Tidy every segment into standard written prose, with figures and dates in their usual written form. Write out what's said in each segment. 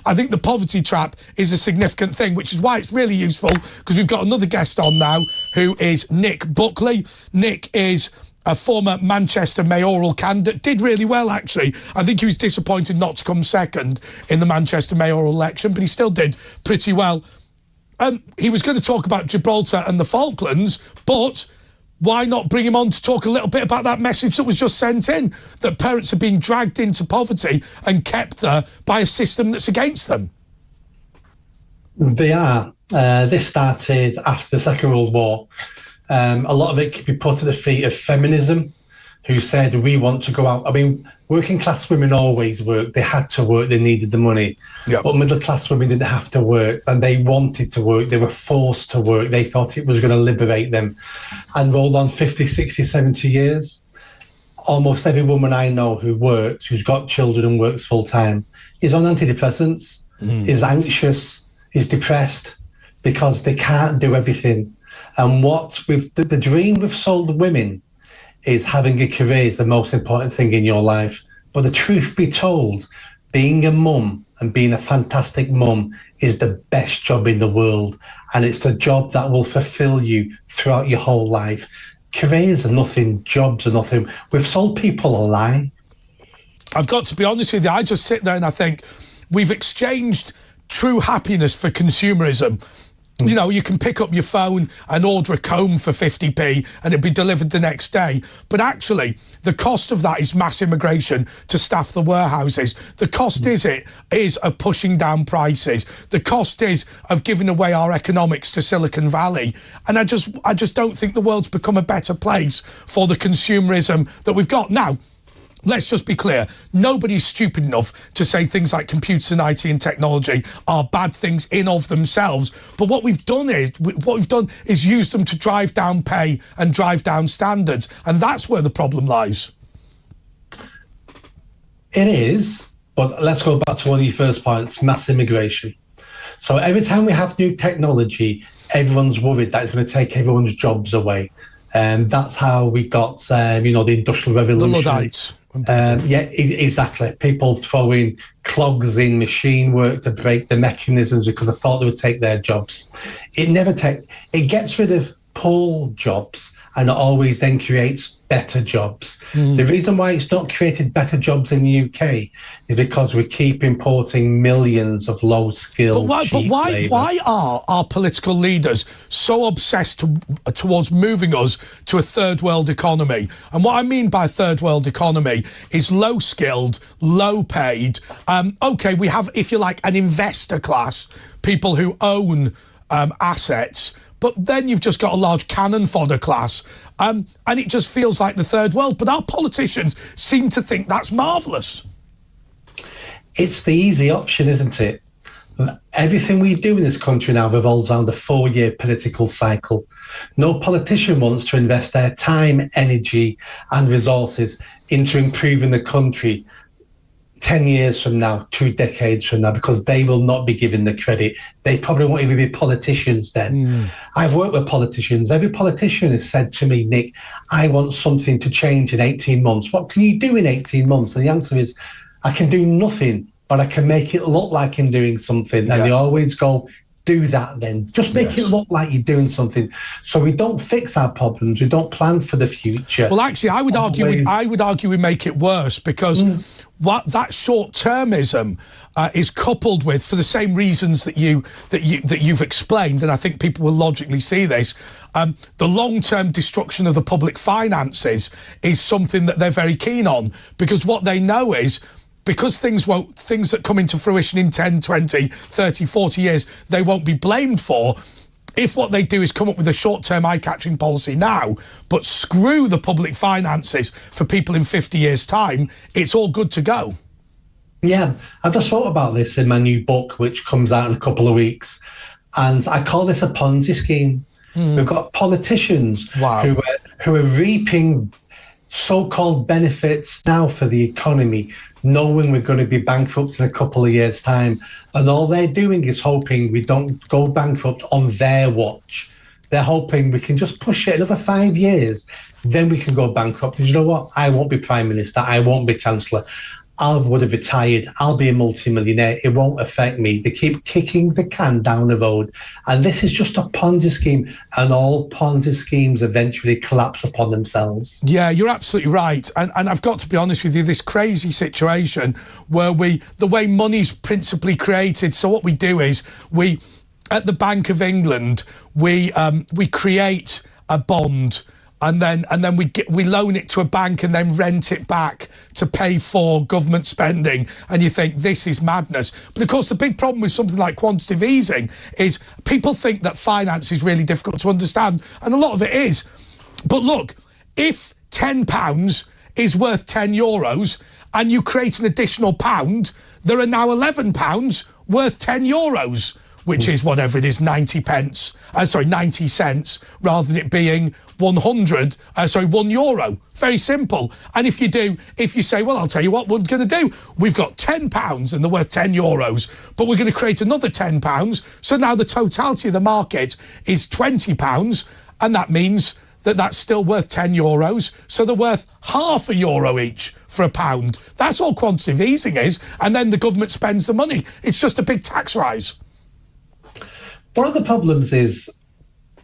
I think the poverty trap is a significant thing, which is why it's really useful, because we've got another guest on now who is Nick Buckley. Nick is a former Manchester mayoral candidate, did really well, actually. I think he was disappointed not to come second in the Manchester mayoral election, but he still did pretty well. He was going to talk about Gibraltar and the Falklands, but why not bring him on to talk a little bit about that message that was just sent in, that parents are being dragged into poverty and kept there by a system that's against them? They are. This started after the Second World War. A lot of it could be put at the feet of feminism, who said, we want to go out. I mean, working class women always worked. They had to work. They needed the money. Yep. But middle class women didn't have to work, and they wanted to work. They were forced to work. They thought it was going to liberate them. And rolled on 50, 60, 70 years. Almost every woman I know who works, who's got children and works full time, is on antidepressants, is anxious, is depressed, because they can't do everything. And what the dream we've sold women is having a career is the most important thing in your life. But the truth be told, being a mum and being a fantastic mum is the best job in the world. And it's the job that will fulfill you throughout your whole life. Careers are nothing, jobs are nothing. We've sold people a lie. I've got to be honest with you, I just sit there and I think we've exchanged true happiness for consumerism. You know, you can pick up your phone and order a comb for 50p and it'll be delivered the next day. But actually, the cost of that is mass immigration to staff the warehouses. The cost is of pushing down prices. The cost is of giving away our economics to Silicon Valley. And I just don't think the world's become a better place for the consumerism that we've got. Now, let's just be clear, nobody's stupid enough to say things like computers and IT and technology are bad things in of themselves. But what we've done is use them to drive down pay and drive down standards. And that's where the problem lies. It is, but let's go back to one of your first points, mass immigration. So every time we have new technology, everyone's worried that it's going to take everyone's jobs away. And that's how we got, the Industrial Revolution. The Luddites. Yeah, exactly. People throwing clogs in machine work to break the mechanisms because they thought they would take their jobs. It gets rid of poor jobs and it always then creates better jobs. The reason why it's not created better jobs in the UK is because we keep importing millions of low-skilled, cheap labour. Why are our political leaders so obsessed towards moving us to a third world economy? And what I mean by third world economy is low-skilled, low-paid. OK, we have, if you like, an investor class, people who own assets. But then you've just got a large cannon fodder class, and it just feels like the third world. But our politicians seem to think that's marvellous. It's the easy option, isn't it? Everything we do in this country now revolves around a 4-year political cycle. No politician wants to invest their time, energy and resources into improving the country 10 years from now, 2 decades from now, because they will not be given the credit. They probably won't even be politicians then. I've worked with politicians. Every politician has said to me, Nick, I want something to change in 18 months. What can you do in 18 months? And the answer is, I can do nothing, but I can make it look like I'm doing something. Yeah. And they always go, do that then. Just make it look like you're doing something. So we don't fix our problems. We don't plan for the future. Well, actually, I would argue we make it worse, because what that short-termism is coupled with, for the same reasons that you've explained, and I think people will logically see this, the long-term destruction of the public finances is something that they're very keen on, because what they know is, because things that come into fruition in 10, 20, 30, 40 years, they won't be blamed for. If what they do is come up with a short-term eye-catching policy now, but screw the public finances for people in 50 years' time, it's all good to go. Yeah, I've just thought about this in my new book, which comes out in a couple of weeks, and I call this a Ponzi scheme. We've got politicians who are reaping so-called benefits now for the economy, knowing we're going to be bankrupt in a couple of years' time. And all they're doing is hoping we don't go bankrupt on their watch. They're hoping we can just push it another 5 years, then we can go bankrupt. And you know what? I won't be Prime Minister. I won't be Chancellor. I would have retired. I'll be a multimillionaire. It won't affect me. They keep kicking the can down the road. And this is just a Ponzi scheme. And all Ponzi schemes eventually collapse upon themselves. Yeah, you're absolutely right. And I've got to be honest with you, this crazy situation where the way money's principally created. So what we do is at the Bank of England, we create a bond, and then we loan it to a bank and then rent it back to pay for government spending. And you think this is madness. But of course, the big problem with something like quantitative easing is people think that finance is really difficult to understand, and a lot of it is. But look, if £10 is worth €10 and you create an additional pound, there are now £11 worth €10. Which is whatever it is, 90 cents, rather than it being €1. Very simple. And if you say, well, I'll tell you what we're going to do. We've got £10 and they're worth €10, but we're going to create another £10. So now the totality of the market is £20. And that means that's still worth €10. So they're worth €0.50 each for £1. That's all quantitative easing is. And then the government spends the money. It's just a big tax rise. One of the problems is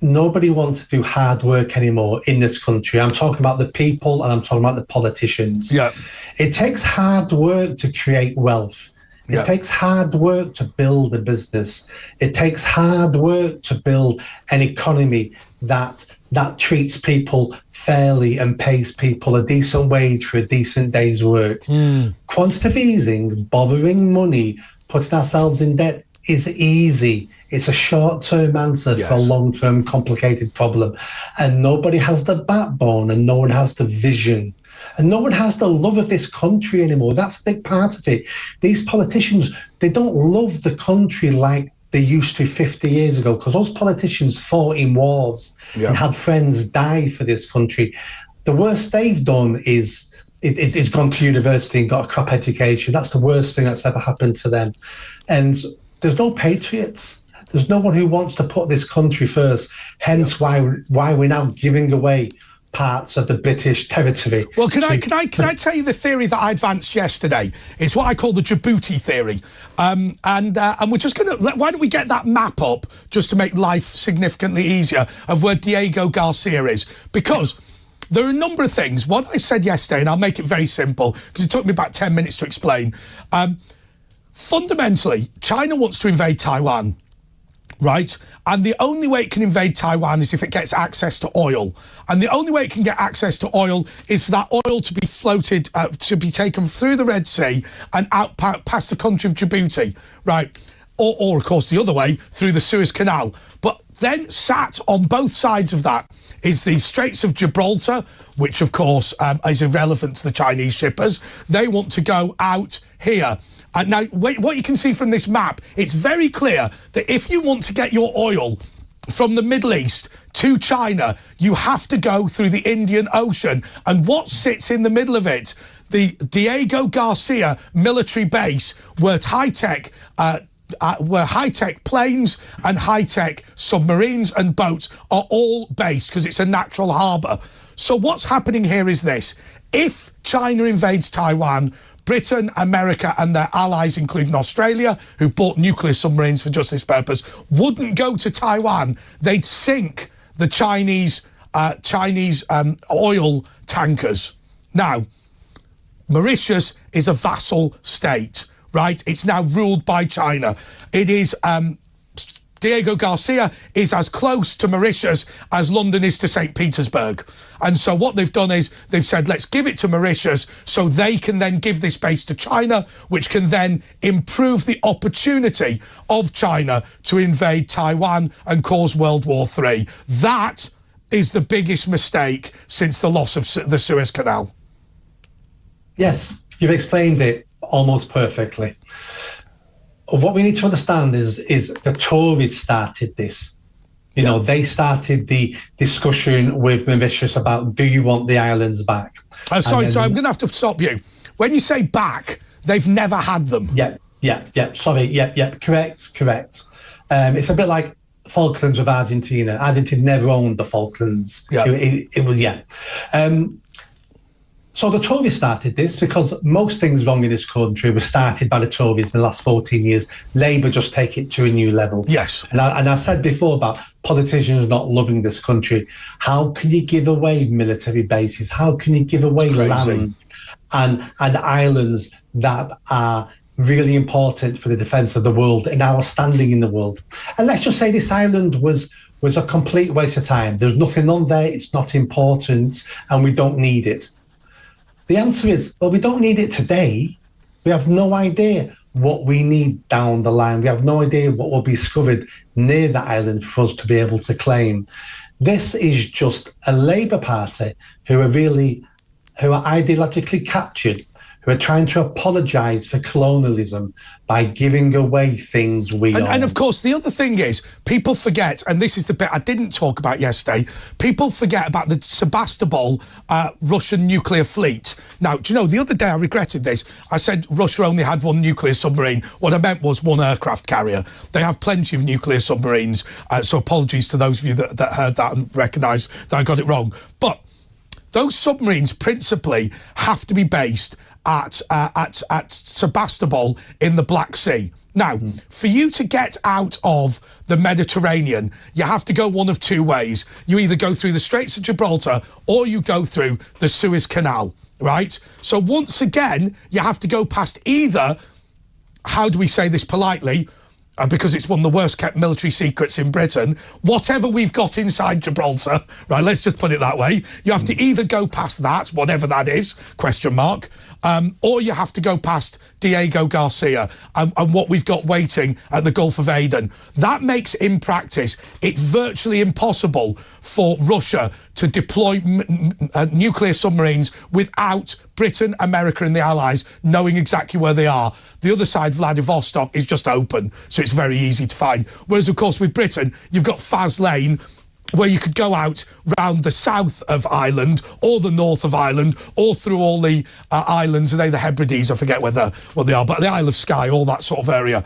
nobody wants to do hard work anymore in this country. I'm talking about the people and I'm talking about the politicians. Yeah. It takes hard work to create wealth. It takes hard work to build a business. It takes hard work to build an economy that treats people fairly and pays people a decent wage for a decent day's work. Quantitative easing, borrowing money, putting ourselves in debt is easy. It's a short-term answer for a long-term complicated problem. And nobody has the backbone and no one has the vision. And no one has the love of this country anymore. That's a big part of it. These politicians, they don't love the country like they used to 50 years ago, because those politicians fought in wars and had friends die for this country. The worst they've done is it's gone to university and got a crap education. That's the worst thing that's ever happened to them. And there's no patriots. There's no one who wants to put this country first. Hence why we're now giving away parts of the British territory. Well, can I tell you the theory that I advanced yesterday? It's what I call the Djibouti theory. And we're just going to... Why don't we get that map up just to make life significantly easier of where Diego Garcia is? Because there are a number of things. What I said yesterday, and I'll make it very simple, because it took me about 10 minutes to explain. Fundamentally, China wants to invade Taiwan. Right? And the only way it can invade Taiwan is if it gets access to oil. And the only way it can get access to oil is for that oil to be floated, to be taken through the Red Sea and out past the country of Djibouti, right? Or, of course, the other way, through the Suez Canal. But then sat on both sides of that is the Straits of Gibraltar, which, of course, is irrelevant to the Chinese shippers. They want to go out here. Now, what you can see from this map, it's very clear that if you want to get your oil from the Middle East to China, you have to go through the Indian Ocean. And what sits in the middle of it? The Diego Garcia military base, where high-tech planes and high-tech submarines and boats are all based, because it's a natural harbour. So what's happening here is this. If China invades Taiwan, Britain, America and their allies, including Australia, who've bought nuclear submarines for just this purpose, wouldn't go to Taiwan. They'd sink the Chinese oil tankers. Now, Mauritius is a vassal state, right? It's now ruled by China. It is... Diego Garcia is as close to Mauritius as London is to St. Petersburg. And so what they've done is they've said, let's give it to Mauritius so they can then give this base to China, which can then improve the opportunity of China to invade Taiwan and cause World War III. That is the biggest mistake since the loss of the Suez Canal. Yes, you've explained it almost perfectly. What we need to understand is the Tories started this. You know, they started the discussion with Mauritius about, do you want the islands back? Sorry, I'm going to have to stop you. When you say back, they've never had them. Correct. It's a bit like Falklands with Argentina. Argentina never owned the Falklands. So the Tories started this because most things wrong in this country were started by the Tories in the last 14 years. Labour just take it to a new level. Yes. And I said before about politicians not loving this country. How can you give away military bases? How can you give away lands and islands that are really important for the defence of the world and our standing in the world? And let's just say this island was a complete waste of time. There's nothing on there. It's not important and we don't need it. The answer is, well, we don't need it today. We have no idea what we need down the line. We have no idea what will be discovered near that island for us to be able to claim. This is just a Labour Party who are ideologically captured, who are trying to apologise for colonialism by giving away things we own. And of course, the other thing is, people forget, and this is the bit I didn't talk about yesterday, people forget about the Sebastopol Russian nuclear fleet. Now, do you know, the other day I regretted this. I said Russia only had one nuclear submarine. What I meant was one aircraft carrier. They have plenty of nuclear submarines, so apologies to those of you that heard that and recognise that I got it wrong. But those submarines principally have to be based at Sebastopol in the Black Sea. Now, for you to get out of the Mediterranean, you have to go one of two ways. You either go through the Straits of Gibraltar or you go through the Suez Canal, right? So once again, you have to go past either, how do we say this politely, because it's one of the worst kept military secrets in Britain, whatever we've got inside Gibraltar, right, let's just put it that way. You have to either go past that, whatever that is, question mark, or you have to go past Diego Garcia and what we've got waiting at the Gulf of Aden. That makes, in practice, it virtually impossible for Russia to deploy nuclear submarines without Britain, America and the Allies knowing exactly where they are. The other side, Vladivostok, is just open, so it's very easy to find. Whereas, of course, with Britain, you've got Faz Lane, where you could go out round the south of Ireland or the north of Ireland or through all the islands, are they the Hebrides? I forget what they are, but the Isle of Skye, all that sort of area.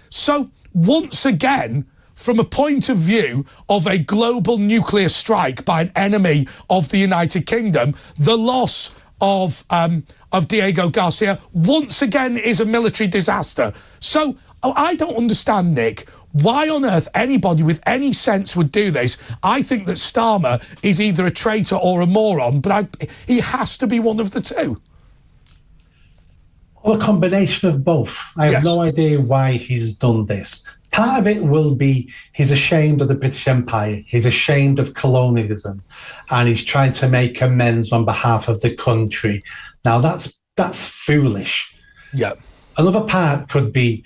So once again, from a point of view of a global nuclear strike by an enemy of the United Kingdom, the loss of Diego Garcia once again is a military disaster. So I don't understand, Nick, why on earth anybody with any sense would do this. I think that Starmer is either a traitor or a moron, but he has to be one of the two. Or a combination of both. I have no idea why he's done this. Part of it will be he's ashamed of the British Empire. He's ashamed of colonialism, and he's trying to make amends on behalf of the country. Now, that's foolish. Yeah. Another part could be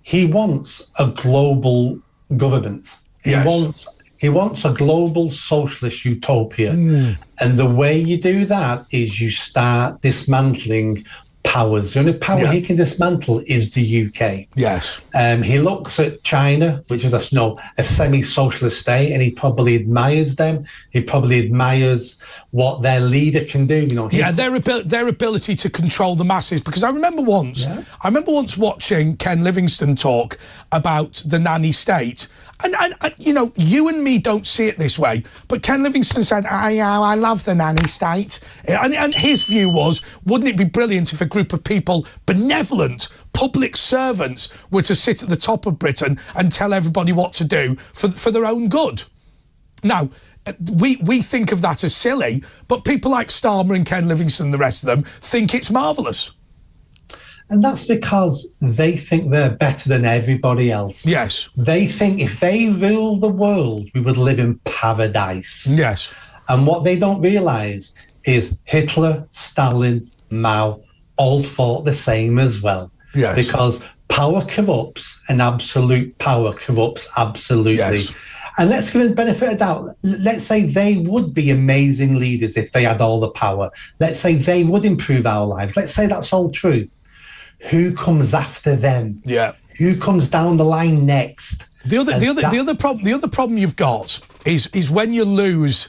he wants a global government. He wants a global socialist utopia. And the way you do that is you start dismantling powers. The only power he can dismantle is the UK. Yes. He looks at China, which is a semi-socialist state, and he probably admires them. He probably admires what their leader can do. Their ability to control the masses. Because I remember once watching Ken Livingstone talk about the nanny state. And you and me don't see it this way, but Ken Livingstone said, I love the nanny state. And his view was, wouldn't it be brilliant if a group of people, benevolent public servants, were to sit at the top of Britain and tell everybody what to do for their own good? Now, we think of that as silly, but people like Starmer and Ken Livingstone and the rest of them think it's marvellous. And that's because they think they're better than everybody else. Yes. They think if they rule the world, we would live in paradise. Yes. And what they don't realise is Hitler, Stalin, Mao all thought the same as well. Yes. Because power corrupts and absolute power corrupts absolutely. Yes. And let's give them the benefit of doubt. Let's say they would be amazing leaders if they had all the power. Let's say they would improve our lives. Let's say that's all true. Who comes after them? Yeah. Who comes down the line next? The other problem you've got is when you lose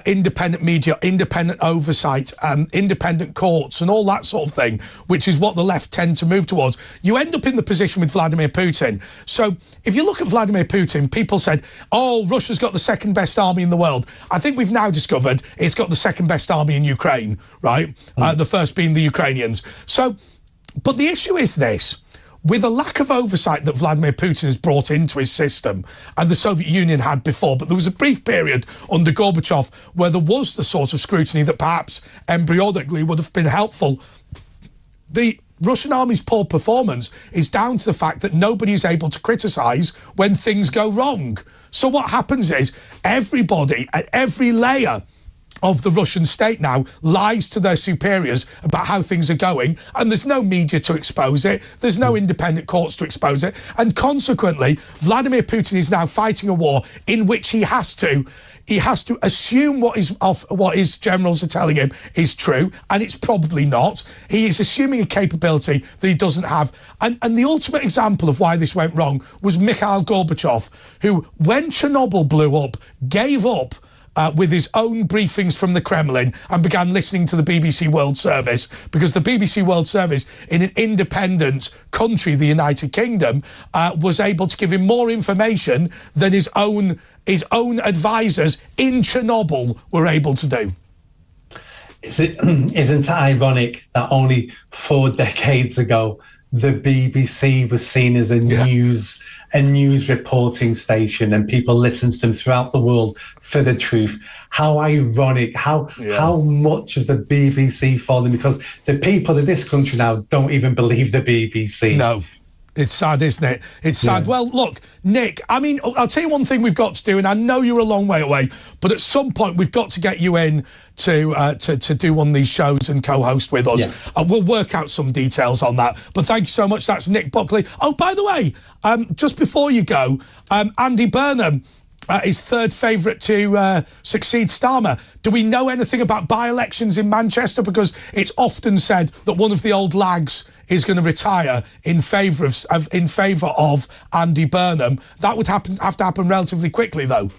independent media, independent oversight, independent courts and all that sort of thing, which is what the left tend to move towards, you end up in the position with Vladimir Putin. So if you look at Vladimir Putin, people said, oh, Russia's got the second best army in the world. I think we've now discovered it's got the second best army in Ukraine, right? The first being the Ukrainians. So, but the issue is this. With a lack of oversight that Vladimir Putin has brought into his system, and the Soviet Union had before, but there was a brief period under Gorbachev where there was the sort of scrutiny that perhaps embryonically would have been helpful. The Russian army's poor performance is down to the fact that nobody is able to criticise when things go wrong. So what happens is everybody at every layer of the Russian state now lies to their superiors about how things are going, and there's no media to expose it, there's no independent courts to expose it, and consequently Vladimir Putin is now fighting a war in which he has to assume what his generals are telling him is true, and it's probably not. He is assuming a capability that he doesn't have. And the ultimate example of why this went wrong was Mikhail Gorbachev, who, when Chernobyl blew up, gave up with his own briefings from the Kremlin and began listening to the BBC World Service, because the BBC World Service in an independent country, the United Kingdom, was able to give him more information than his own advisors in Chernobyl were able to do. Isn't it ironic that only 4 decades ago the BBC was seen as a news reporting station, and people listened to them throughout the world for the truth? How ironic, how much of the BBC for them, because the people of this country now don't even believe the BBC. No. It's sad, isn't it? It's sad. Well, look, Nick, I mean, I'll tell you one thing we've got to do, and I know you're a long way away, but at some point we've got to get you in to do one of these shows and co-host with us. Yeah. We'll work out some details on that. But thank you so much. That's Nick Buckley. Oh, by the way, just before you go, Andy Burnham is third favourite to succeed Starmer. Do we know anything about by-elections in Manchester? Because it's often said that one of the old lags is going to retire in favour of Andy Burnham. That would have to happen relatively quickly, though.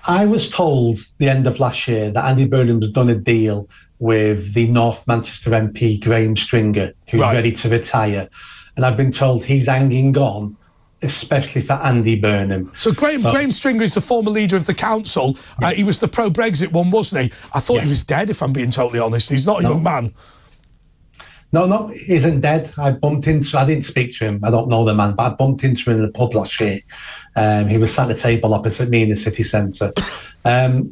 I was told the end of last year that Andy Burnham has done a deal with the North Manchester MP Graham Stringer, who's ready to retire, and I've been told he's hanging on, especially for Andy Burnham. So Graham Stringer is the former leader of the council. Yes. He was the pro-Brexit one, wasn't he? I thought he was dead, if I'm being totally honest. He's not a young man. No, he isn't dead. I didn't speak to him. I don't know the man, but I bumped into him in the pub last year. He was sat at a table opposite me in the city centre.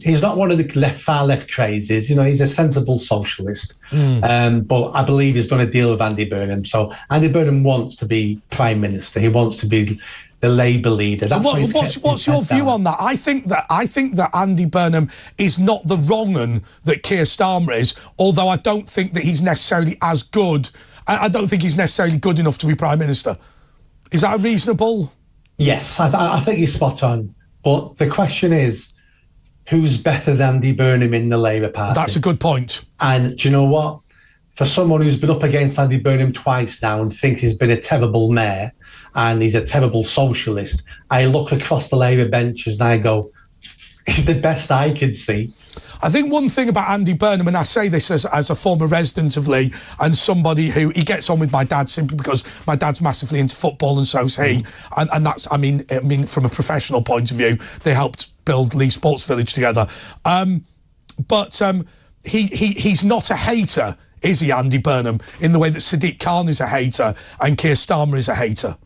He's not one of the far left crazies. You know, he's a sensible socialist. But I believe he's done a deal with Andy Burnham. So Andy Burnham wants to be Prime Minister. He wants to be the Labour leader. What's your view on that? I think that Andy Burnham is not the wrong un that Keir Starmer is, although I don't think that he's necessarily as good. I don't think he's necessarily good enough to be Prime Minister. Is that reasonable? Yes, I think he's spot on. But the question is, who's better than Andy Burnham in the Labour Party? That's a good point. And do you know what? For someone who's been up against Andy Burnham twice now and thinks he's been a terrible mayor and he's a terrible socialist, I look across the Labour benches and I go, he's the best I can see. I think one thing about Andy Burnham, and I say this as a former resident of Lee and somebody who, he gets on with my dad simply because my dad's massively into football and so's he. And that's, I mean, from a professional point of view, they helped build Lee Sports Village together. But he's not a hater, is he, Andy Burnham, in the way that Sadiq Khan is a hater and Keir Starmer is a hater?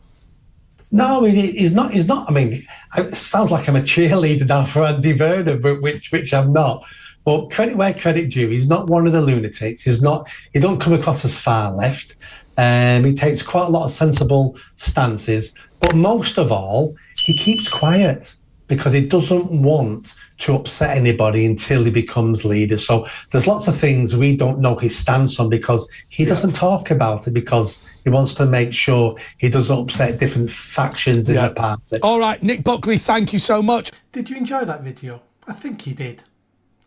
No, I mean, he's not. I mean, it sounds like I'm a cheerleader now for Andy Burnham, which I'm not. But credit where credit due. He's not one of the lunatics. He don't come across as far left. He takes quite a lot of sensible stances. But most of all, he keeps quiet because he doesn't want to upset anybody until he becomes leader. So there's lots of things we don't know his stance on because he doesn't talk about it, because he wants to make sure he doesn't upset different factions in the party. All right, Nick Buckley, thank you so much. Did you enjoy that video? I think you did.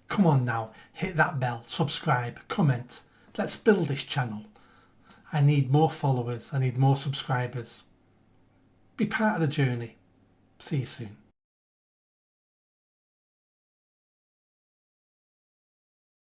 Come on now, hit that bell, subscribe, comment. Let's build this channel. I need more followers, I need more subscribers. Be part of the journey. See you soon.